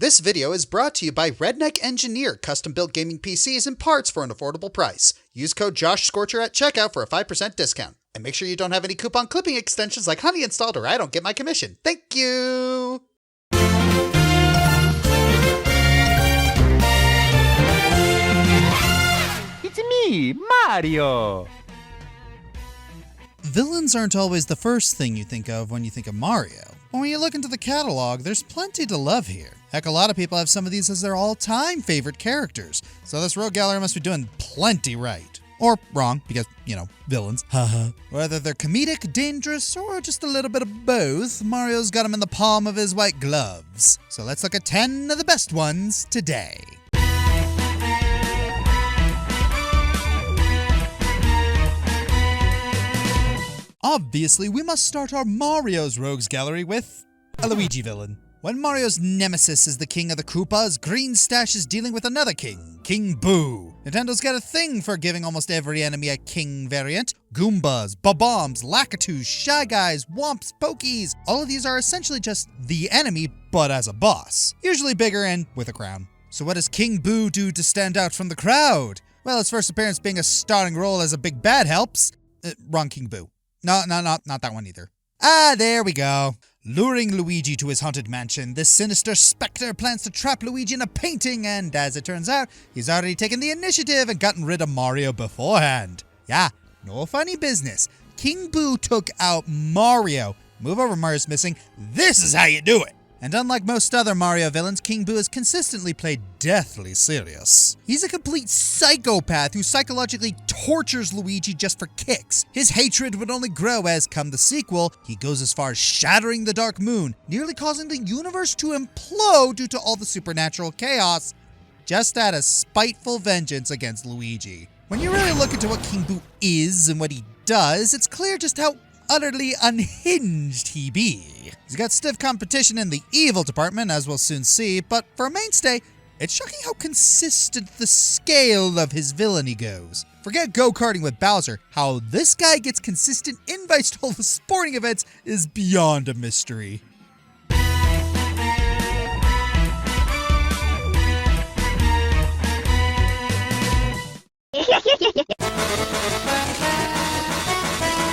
This video is brought to you by Redneck Engineer, custom-built gaming PCs and parts for an affordable price. Use code joshscorcher at checkout for a 5% discount. And make sure you don't have any coupon clipping extensions like Honey installed or I don't get my commission. Thank you! It's me, Mario! Villains aren't always the first thing you think of when you think of Mario. But when you look into the catalog, there's plenty to love here. Heck, a lot of people have some of these as their all-time favorite characters, so this rogue gallery must be doing plenty right. Or wrong, because, villains. Haha. Whether they're comedic, dangerous, or just a little bit of both, Mario's got them in the palm of his white gloves. So let's look at 10 of the best ones today. Obviously, we must start our Mario's Rogues Gallery with a Luigi villain. When Mario's nemesis is the king of the Koopas, Green Stash is dealing with another king, King Boo. Nintendo's got a thing for giving almost every enemy a king variant. Goombas, Bob-ombs, Lakitus, Shy Guys, Womps, Pokies. All of these are essentially just the enemy, but as a boss. Usually bigger and with a crown. So what does King Boo do to stand out from the crowd? Well, his first appearance being a starring role as a big bad helps. Wrong King Boo. No, not that one either. Ah, there we go. Luring Luigi to his haunted mansion, this sinister specter plans to trap Luigi in a painting, and as it turns out, he's already taken the initiative and gotten rid of Mario beforehand. Yeah, no funny business. King Boo took out Mario. Move over, Mario's missing. This is how you do it. And unlike most other Mario villains, King Boo has consistently played deathly serious. He's a complete psychopath who psychologically tortures Luigi just for kicks. His hatred would only grow as, come the sequel, he goes as far as shattering the Dark Moon, nearly causing the universe to implode due to all the supernatural chaos, just out of spiteful vengeance against Luigi. When you really look into what King Boo is and what he does, it's clear just how utterly unhinged he be. He's got stiff competition in the evil department, as we'll soon see, but for a mainstay, it's shocking how consistent the scale of his villainy goes. Forget go-karting with Bowser, how this guy gets consistent invites to all the sporting events is beyond a mystery.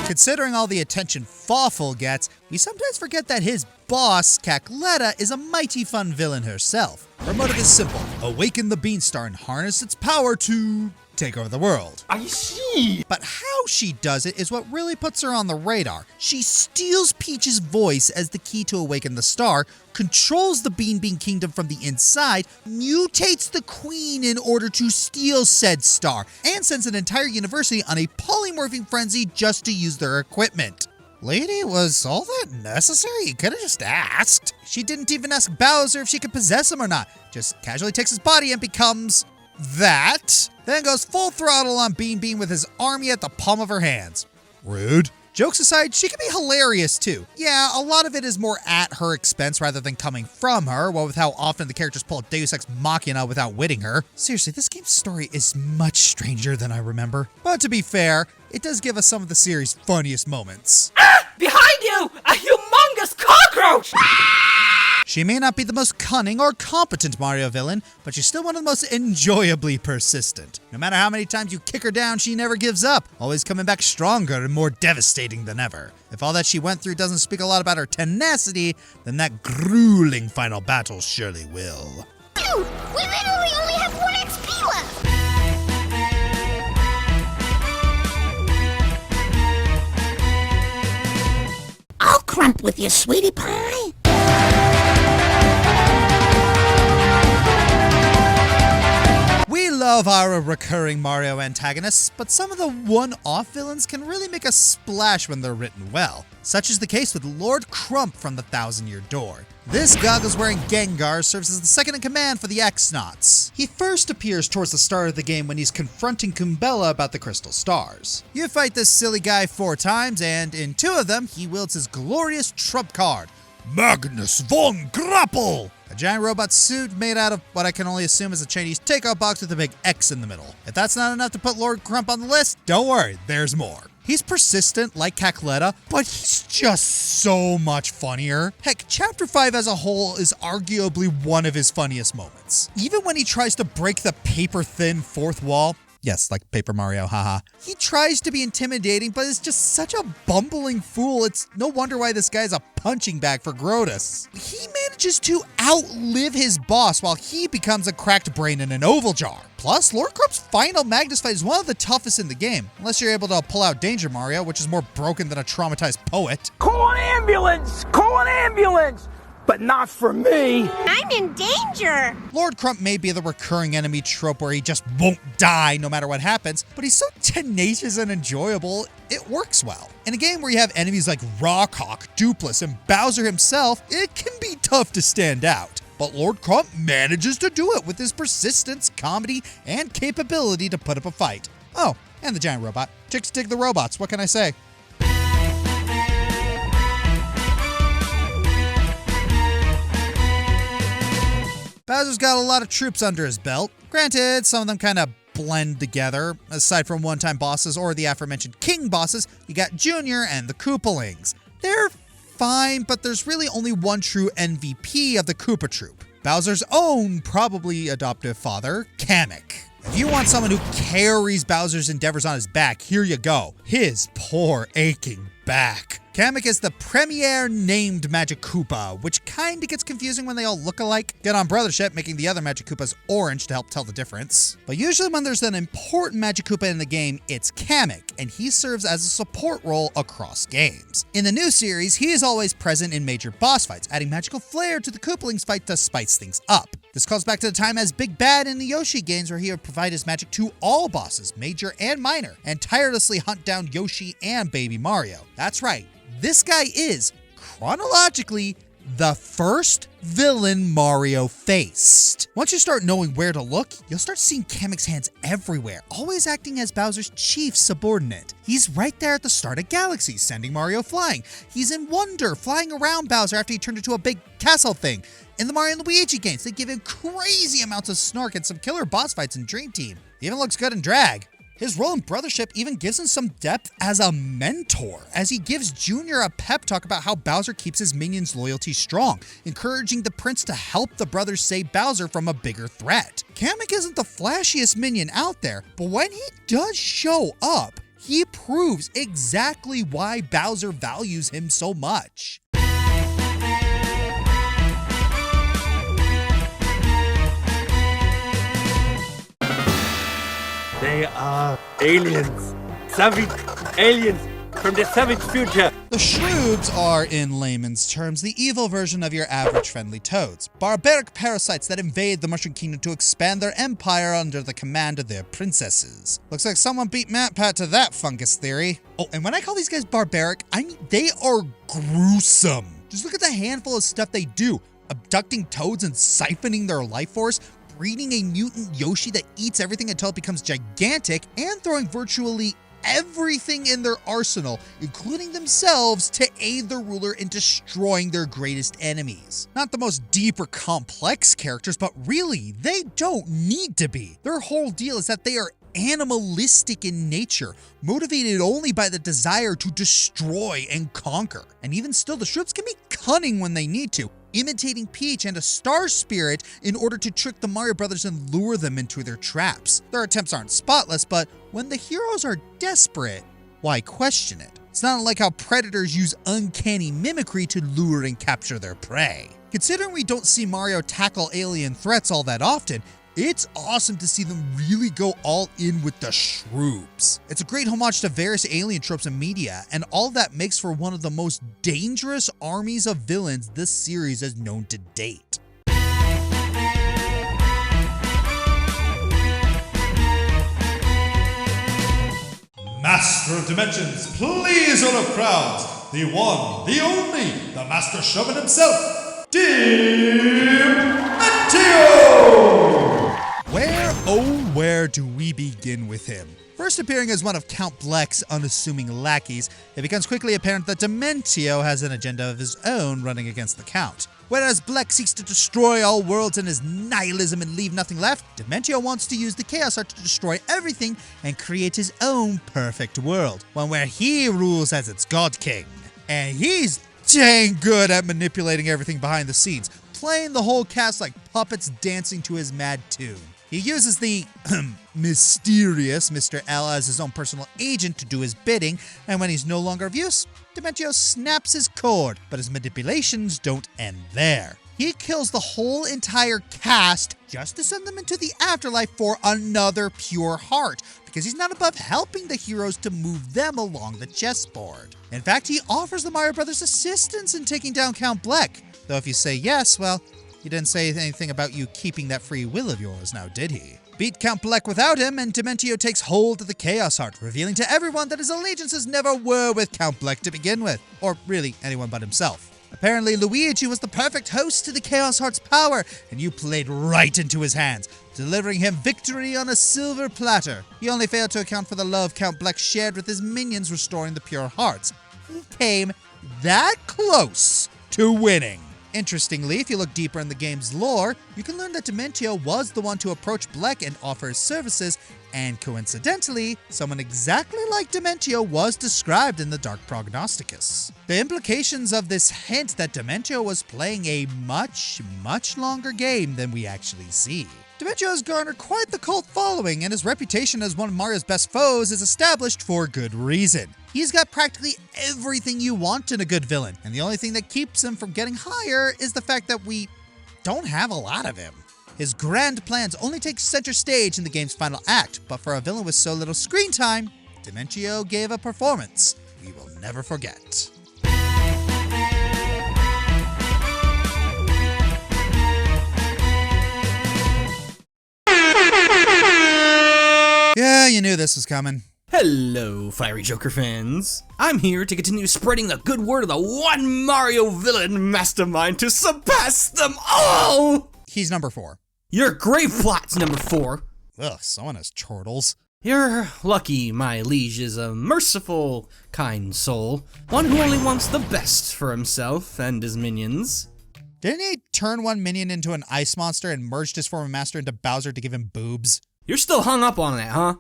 Considering all the attention Fawful gets, we sometimes forget that his boss, Cacletta, is a mighty fun villain herself. Her motive is simple: awaken the Beanstar and harness its power to take over the world. I see! But how she does it is what really puts her on the radar. She steals Peach's voice as the key to awaken the star, controls the Bean Kingdom from the inside, mutates the Queen in order to steal said star, and sends an entire university on a polymorphing frenzy just to use their equipment. Lady, was all that necessary? You could have just asked. She didn't even ask Bowser if she could possess him or not. Just casually takes his body and becomes that. Then goes full throttle on Bean with his army at the palm of her hands. Rude. Jokes aside, she can be hilarious too. Yeah, a lot of it is more at her expense rather than coming from her, what with how often the characters pull a Deus Ex Machina without witting her. Seriously, this game's story is much stranger than I remember. But to be fair, it does give us some of the series' funniest moments. Ah! Behind you! A humongous cockroach! She may not be the most cunning or competent Mario villain, but she's still one of the most enjoyably persistent. No matter how many times you kick her down, she never gives up, always coming back stronger and more devastating than ever. If all that she went through doesn't speak a lot about her tenacity, then that grueling final battle surely will. Dude, we literally only have 1 XP left! I'll crump with you, sweetie pie. We love our recurring Mario antagonists, but some of the one-off villains can really make a splash when they're written well. Such is the case with Lord Crump from the Thousand-Year Door. This goggles-wearing Gengar serves as the second-in-command for the X-Nauts. He first appears towards the start of the game when he's confronting Kumbella about the Crystal Stars. You fight this silly guy 4 times, and in 2 of them, he wields his glorious trump card, Magnus von Grapple! A giant robot suit made out of what I can only assume is a Chinese takeout box with a big X in the middle. If that's not enough to put Lord Crump on the list, don't worry, there's more. He's persistent like Cacletta, but he's just so much funnier. Heck, Chapter 5 as a whole is arguably one of his funniest moments. Even when he tries to break the paper-thin fourth wall, yes, like Paper Mario, haha. He tries to be intimidating, but is just such a bumbling fool. It's no wonder why this guy's a punching bag for Grotus. He manages to outlive his boss while he becomes a cracked brain in an oval jar. Plus, Lord Crump's final Magnus fight is one of the toughest in the game, unless you're able to pull out Danger Mario, which is more broken than a traumatized poet. Call an ambulance! Call an ambulance! But not for me! I'm in danger! Lord Crump may be the recurring enemy trope where he just won't die no matter what happens, but he's so tenacious and enjoyable, it works well. In a game where you have enemies like Rawkhawk, Dupless, and Bowser himself, it can be tough to stand out. But Lord Crump manages to do it with his persistence, comedy, and capability to put up a fight. Oh, and the giant robot. Chicks dig the robots, what can I say? Bowser's got a lot of troops under his belt. Granted, some of them kind of blend together. Aside from one-time bosses or the aforementioned king bosses, you got Junior and the Koopalings. They're fine, but there's really only one true MVP of the Koopa Troop. Bowser's own, probably adoptive father, Kamek. If you want someone who carries Bowser's endeavors on his back, here you go. His poor aching back. Kamek is the premier named Magic Koopa, which kinda gets confusing when they all look alike. Get on Brothership, making the other Magic Koopas orange to help tell the difference. But usually when there's an important Magic Koopa in the game, it's Kamek, and he serves as a support role across games. In the new series, he is always present in major boss fights, adding magical flair to the Koopalings fight to spice things up. This calls back to the time as Big Bad in the Yoshi games where he would provide his magic to all bosses, major and minor, and tirelessly hunt down Yoshi and Baby Mario. That's right. This guy is, chronologically, the first villain Mario faced. Once you start knowing where to look, you'll start seeing Kamek's hands everywhere, always acting as Bowser's chief subordinate. He's right there at the start of Galaxy, sending Mario flying. He's in Wonder, flying around Bowser after he turned into a big castle thing. In the Mario and Luigi games, they give him crazy amounts of snark and some killer boss fights in Dream Team. He even looks good in drag. His role in Brothership even gives him some depth as a mentor, as he gives Junior a pep talk about how Bowser keeps his minions' loyalty strong, encouraging the prince to help the brothers save Bowser from a bigger threat. Kamek isn't the flashiest minion out there, but when he does show up, he proves exactly why Bowser values him so much. They are aliens. Savage aliens from the savage future. The Shroobs are, in layman's terms, the evil version of your average friendly toads. Barbaric parasites that invade the Mushroom Kingdom to expand their empire under the command of their princesses. Looks like someone beat MatPat to that fungus theory. Oh, and when I call these guys barbaric, I mean they are gruesome. Just look at the handful of stuff they do. Abducting toads and siphoning their life force, breeding a mutant Yoshi that eats everything until it becomes gigantic, and throwing virtually everything in their arsenal, including themselves, to aid their ruler in destroying their greatest enemies. Not the most deep or complex characters, but really, they don't need to be. Their whole deal is that they are animalistic in nature, motivated only by the desire to destroy and conquer. And even still, the Shroops can be cunning when they need to, imitating Peach and a Star Spirit in order to trick the Mario Brothers and lure them into their traps. Their attempts aren't spotless, but when the heroes are desperate, why question it? It's not like how predators use uncanny mimicry to lure and capture their prey. Considering we don't see Mario tackle alien threats all that often, it's awesome to see them really go all in with the Shroobs. It's a great homage to various alien tropes and media, and all that makes for one of the most dangerous armies of villains this series has known to date. Master of Dimensions, please all of crowds, the one, the only, the Master Showman himself, Dimentio! Where, oh where do we begin with him? First appearing as one of Count Bleck's unassuming lackeys, it becomes quickly apparent that Dimentio has an agenda of his own running against the Count. Whereas Bleck seeks to destroy all worlds in his nihilism and leave nothing left, Dementio wants to use the Chaos Heart to destroy everything and create his own perfect world, one where he rules as its God King. And he's dang good at manipulating everything behind the scenes, playing the whole cast like puppets dancing to his mad tune. He uses the mysterious Mr. L as his own personal agent to do his bidding, and when he's no longer of use, Dementio snaps his cord, but his manipulations don't end there. He kills the whole entire cast just to send them into the afterlife for another pure heart, because he's not above helping the heroes to move them along the chessboard. In fact, he offers the Mario Brothers assistance in taking down Count Bleck, though if you say yes, well, he didn't say anything about you keeping that free will of yours now, did he? Beat Count Bleck without him, and Dementio takes hold of the Chaos Heart, revealing to everyone that his allegiances never were with Count Bleck to begin with, or really anyone but himself. Apparently, Luigi was the perfect host to the Chaos Heart's power, and you played right into his hands, delivering him victory on a silver platter. He only failed to account for the love Count Bleck shared with his minions restoring the pure hearts. He came that close to winning. Interestingly, if you look deeper in the game's lore, you can learn that Dementio was the one to approach Bleck and offer his services, and coincidentally, someone exactly like Dementio was described in the Dark Prognosticus. The implications of this hint that Dementio was playing a much, much longer game than we actually see. Dementio has garnered quite the cult following, and his reputation as one of Mario's best foes is established for good reason. He's got practically everything you want in a good villain, and the only thing that keeps him from getting higher is the fact that we don't have a lot of him. His grand plans only take center stage in the game's final act, but for a villain with so little screen time, Dementio gave a performance we will never forget. Yeah, you knew this was coming. Hello, Fiery Joker fans. I'm here to continue spreading the good word of the one Mario villain mastermind to surpass them all! He's number 4. Your grave plot's number 4. Ugh, someone has chortles. You're lucky, my liege is a merciful, kind soul. One who only wants the best for himself and his minions. Didn't he turn one minion into an ice monster and merged his former master into Bowser to give him boobs? You're still hung up on that, huh?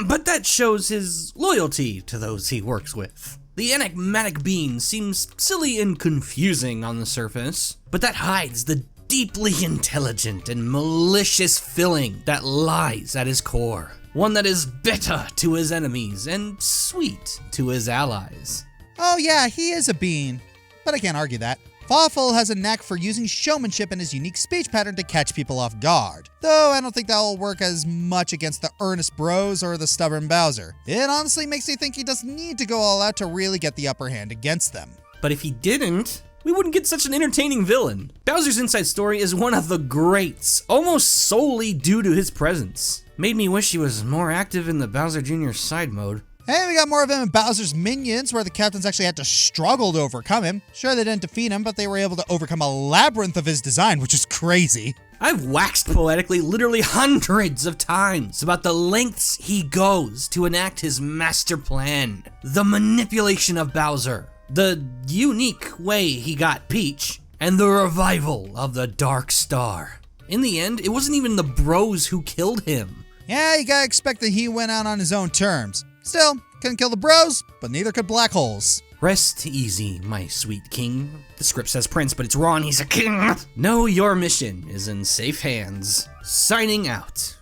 But that shows his loyalty to those he works with. The enigmatic being seems silly and confusing on the surface, but that hides the deeply intelligent and malicious feeling that lies at his core. One that is bitter to his enemies and sweet to his allies. Oh yeah, he is a bean, but I can't argue that. Fawful has a knack for using showmanship and his unique speech pattern to catch people off guard. Though I don't think that will work as much against the earnest bros or the stubborn Bowser. It honestly makes me think he doesn't need to go all out to really get the upper hand against them. But if he didn't, we wouldn't get such an entertaining villain. Bowser's inside story is one of the greats, almost solely due to his presence. Made me wish he was more active in the Bowser Jr. side mode. Hey, we got more of him in Bowser's Minions, where the captains actually had to struggle to overcome him. Sure, they didn't defeat him, but they were able to overcome a labyrinth of his design, which is crazy. I've waxed poetically literally hundreds of times about the lengths he goes to enact his master plan. The manipulation of Bowser, the unique way he got Peach, and the revival of the Dark Star. In the end, it wasn't even the bros who killed him. Yeah, you gotta expect that he went out on his own terms. Still, couldn't kill the bros, but neither could black holes. Rest easy, my sweet king. The script says prince, but it's wrong, he's a king. Know your mission is in safe hands. Signing out.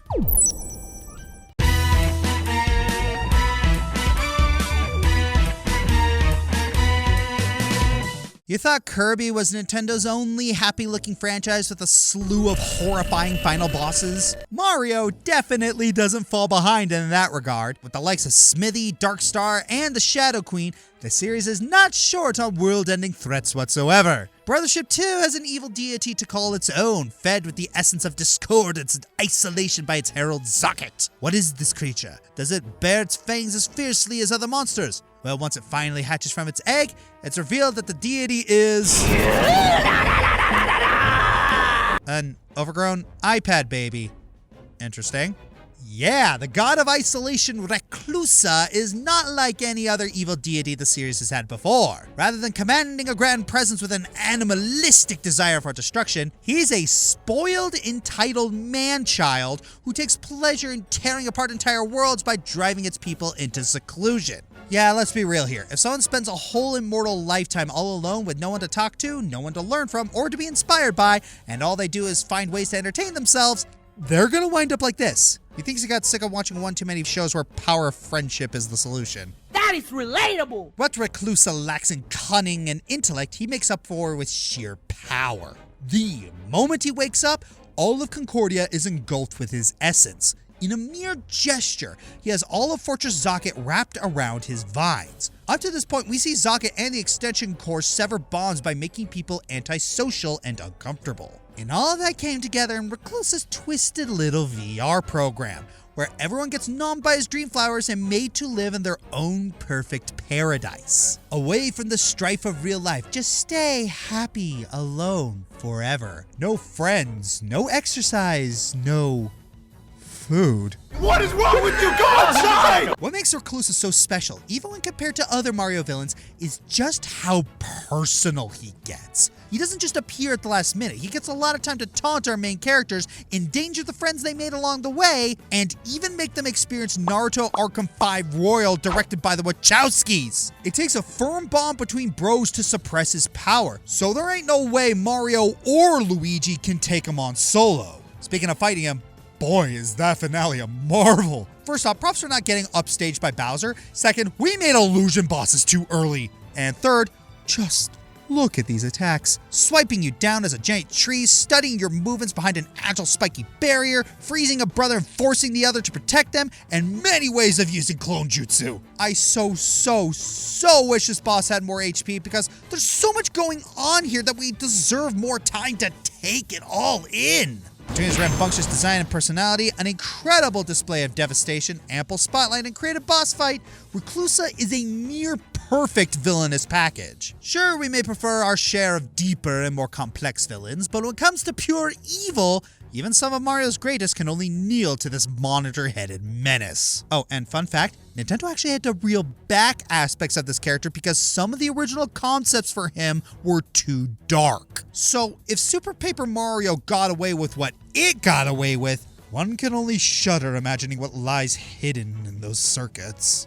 You thought Kirby was Nintendo's only happy-looking franchise with a slew of horrifying final bosses? Mario definitely doesn't fall behind in that regard. With the likes of Smithy, Darkstar, and the Shadow Queen, the series is not short on world-ending threats whatsoever. Brothership 2 has an evil deity to call its own, fed with the essence of discordance and isolation by its herald Zocket. What is this creature? Does it bear its fangs as fiercely as other monsters? Well, once it finally hatches from its egg, it's revealed that the deity is an overgrown iPad baby. Interesting. Yeah, the god of isolation Reclusa is not like any other evil deity the series has had before. Rather than commanding a grand presence with an animalistic desire for destruction, he's a spoiled, entitled man-child who takes pleasure in tearing apart entire worlds by driving its people into seclusion. Yeah, let's be real here. If someone spends a whole immortal lifetime all alone with no one to talk to, no one to learn from, or to be inspired by, and all they do is find ways to entertain themselves, they're gonna wind up like this. He thinks he got sick of watching one too many shows where power of friendship is the solution. That is relatable! What Reclusa lacks in cunning and intellect, he makes up for with sheer power. The moment he wakes up, all of Concordia is engulfed with his essence. In a mere gesture, he has all of Fortress Zocket wrapped around his vines. Up to this point, we see Zocket and the Extension Corps sever bonds by making people antisocial and uncomfortable. And all of that came together in Reclusa's twisted little VR program, where everyone gets numbed by his dream flowers and made to live in their own perfect paradise. Away from the strife of real life, just stay happy alone forever. No friends, no exercise, no food. What is wrong with you? Go outside! What makes Reclusa so special, even when compared to other Mario villains, is just how personal he gets. He doesn't just appear at the last minute. He gets a lot of time to taunt our main characters, endanger the friends they made along the way, and even make them experience Naruto Arkham 5 Royal directed by the Wachowskis. It takes a firm bond between bros to suppress his power, so there ain't no way Mario or Luigi can take him on solo. Speaking of fighting him, boy, is that finale a marvel. First off, props for not getting upstaged by Bowser. Second, we made illusion bosses too early. And third, just look at these attacks. Swiping you down as a giant tree, studying your movements behind an agile spiky barrier, freezing a brother and forcing the other to protect them, and many ways of using clone jutsu. I so wish this boss had more HP because there's so much going on here that we deserve more time to take it all in. Between his rambunctious design and personality, an incredible display of devastation, ample spotlight, and creative boss fight, Reclusa is a near perfect villainous package. Sure, we may prefer our share of deeper and more complex villains, but when it comes to pure evil, even some of Mario's greatest can only kneel to this monitor-headed menace. Oh, and fun fact, Nintendo actually had to reel back aspects of this character because some of the original concepts for him were too dark. So if Super Paper Mario got away with what it got away with, one can only shudder imagining what lies hidden in those circuits.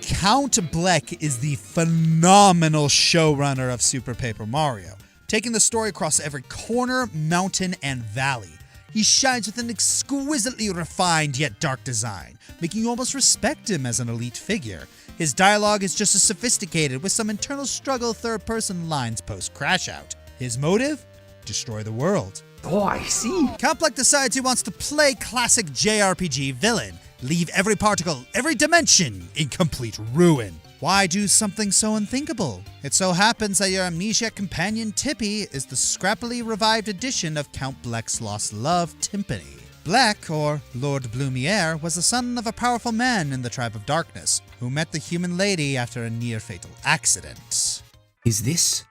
Count Bleck is the phenomenal showrunner of Super Paper Mario, taking the story across every corner, mountain, and valley. He shines with an exquisitely refined yet dark design, making you almost respect him as an elite figure. His dialogue is just as sophisticated, with some internal struggle third-person lines post-Crash Out. His motive? Destroy the world. Oh, I see. Count Bleck decides he wants to play classic JRPG villain, leave every particle, every dimension in complete ruin. Why do something so unthinkable? It so happens that your amnesiac companion Tippy is the scrappily revived edition of Count Bleck's lost love, Timpani. Bleck, or Lord Blumiere, was the son of a powerful man in the Tribe of Darkness, who met the human lady after a near-fatal accident. Is this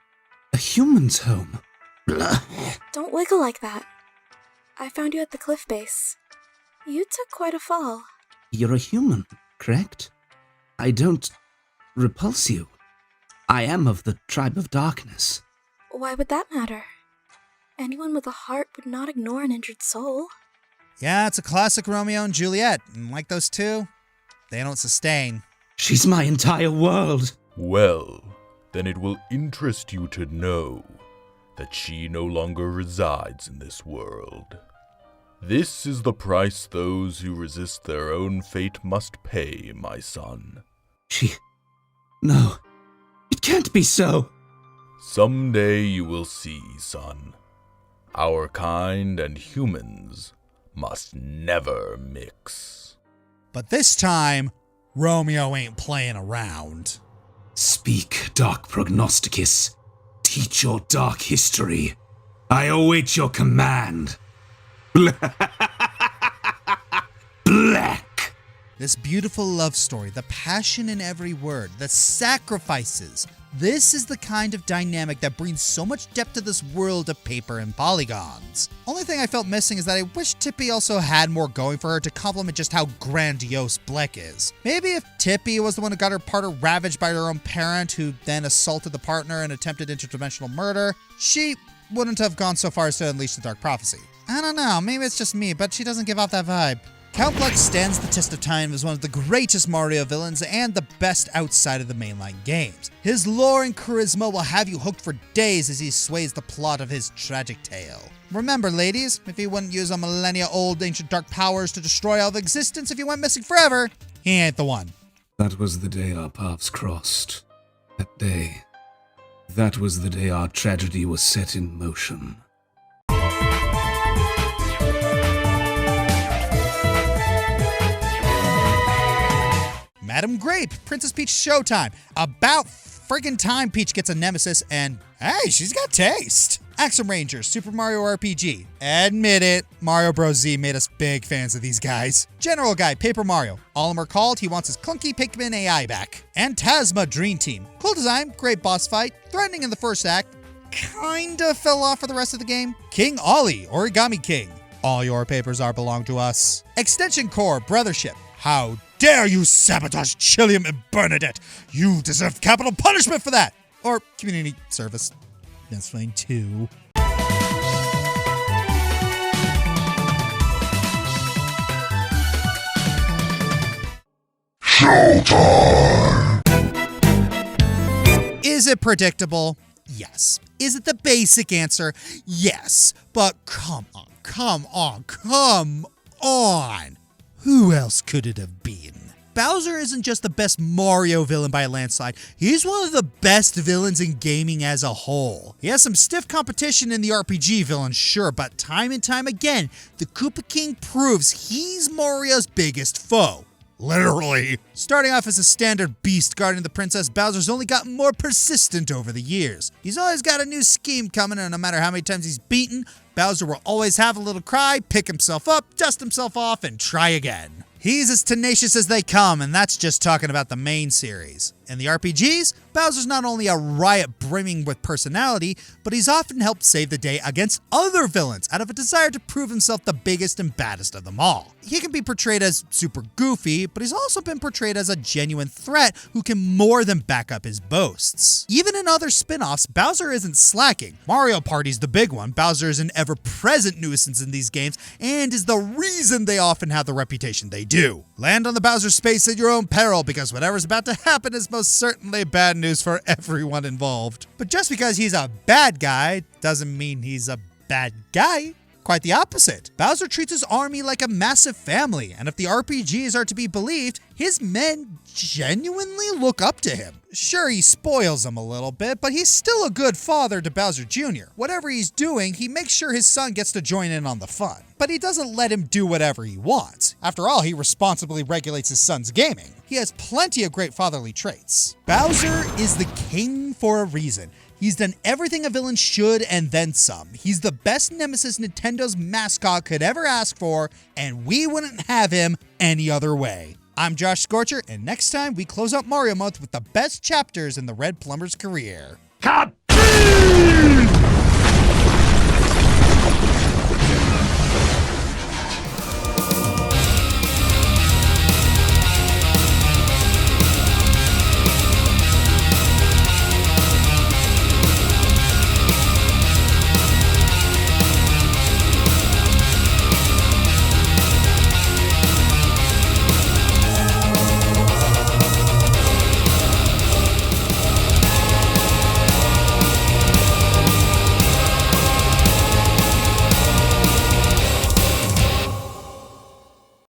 a human's home? Don't wiggle like that. I found you at the cliff base. You took quite a fall. You're a human, correct? I don't repulse you. I am of the Tribe of Darkness. Why would that matter? Anyone with a heart would not ignore an injured soul. Yeah, it's a classic Romeo and Juliet, and like those two, they don't sustain. She's my entire world. Well, then it will interest you to know that she no longer resides in this world. This is the price those who resist their own fate must pay, my son. No, it can't be so. Someday you will see, son. Our kind and humans must never mix. But this time, Romeo ain't playing around. Speak, Dark Prognosticus. Teach your dark history. I await your command. Bleck. This beautiful love story, the passion in every word, the sacrifices. This is the kind of dynamic that brings so much depth to this world of paper and polygons. Only thing I felt missing is that I wish Tippy also had more going for her to complement just how grandiose Bleck is. Maybe if Tippy was the one who got her partner ravaged by her own parent, who then assaulted the partner and attempted interdimensional murder, she wouldn't have gone so far as to unleash the Dark Prophecy. I don't know, maybe it's just me, but she doesn't give off that vibe. Count Bleck stands the test of time as one of the greatest Mario villains and the best outside of the mainline games. His lore and charisma will have you hooked for days as he sways the plot of his tragic tale. Remember, ladies, if he wouldn't use a millennia-old ancient dark powers to destroy all of existence if he went missing forever, he ain't the one. That was the day our paths crossed. That was the day our tragedy was set in motion. Madam Grape, Princess Peach Showtime. About friggin' time Peach gets a nemesis, and hey, she's got taste. Axum Rangers, Super Mario RPG. Admit it, Mario Bros. Z made us big fans of these guys. General Guy, Paper Mario. All of them are called, he wants his clunky Pikmin AI back. Phantasma Dream Team. Cool design, great boss fight, threatening in the first act. Kinda fell off for the rest of the game. King Ollie, Origami King. All your papers are belong to us. Extension Corps, Brothership. How dare you sabotage Chillium and Bernadette! You deserve capital punishment for that! Or community service. That's fine too. Showtime! Is it predictable? Yes. Is it the basic answer? Yes. But come on! Who else could it have been? Bowser isn't just the best Mario villain by a landslide, he's one of the best villains in gaming as a whole. He has some stiff competition in the RPG villains, sure, but time and time again, the Koopa King proves he's Mario's biggest foe. Literally. Starting off as a standard beast guarding the princess, Bowser's only gotten more persistent over the years. He's always got a new scheme coming, and no matter how many times he's beaten, Bowser will always have a little cry, pick himself up, dust himself off, and try again. He's as tenacious as they come, and that's just talking about the main series. In the RPGs, Bowser's not only a riot brimming with personality, but he's often helped save the day against other villains out of a desire to prove himself the biggest and baddest of them all. He can be portrayed as super goofy, but he's also been portrayed as a genuine threat who can more than back up his boasts. Even in other spin-offs, Bowser isn't slacking. Mario Party's the big one. Bowser is an ever-present nuisance in these games and is the reason they often have the reputation they do. Land on the Bowser space at your own peril, because whatever's about to happen is most certainly bad news for everyone involved. But just because he's a bad guy doesn't mean he's a bad guy. Quite the opposite. Bowser treats his army like a massive family, and if the RPGs are to be believed, his men genuinely look up to him. Sure, he spoils them a little bit, but he's still a good father to Bowser Jr. Whatever he's doing, he makes sure his son gets to join in on the fun. But he doesn't let him do whatever he wants. After all, he responsibly regulates his son's gaming. He has plenty of great fatherly traits. Bowser is the king for a reason. He's done everything a villain should and then some. He's the best nemesis Nintendo's mascot could ever ask for, and we wouldn't have him any other way. I'm Josh Scorcher, and next time we close out Mario Month with the best chapters in the Red Plumber's career. Cut!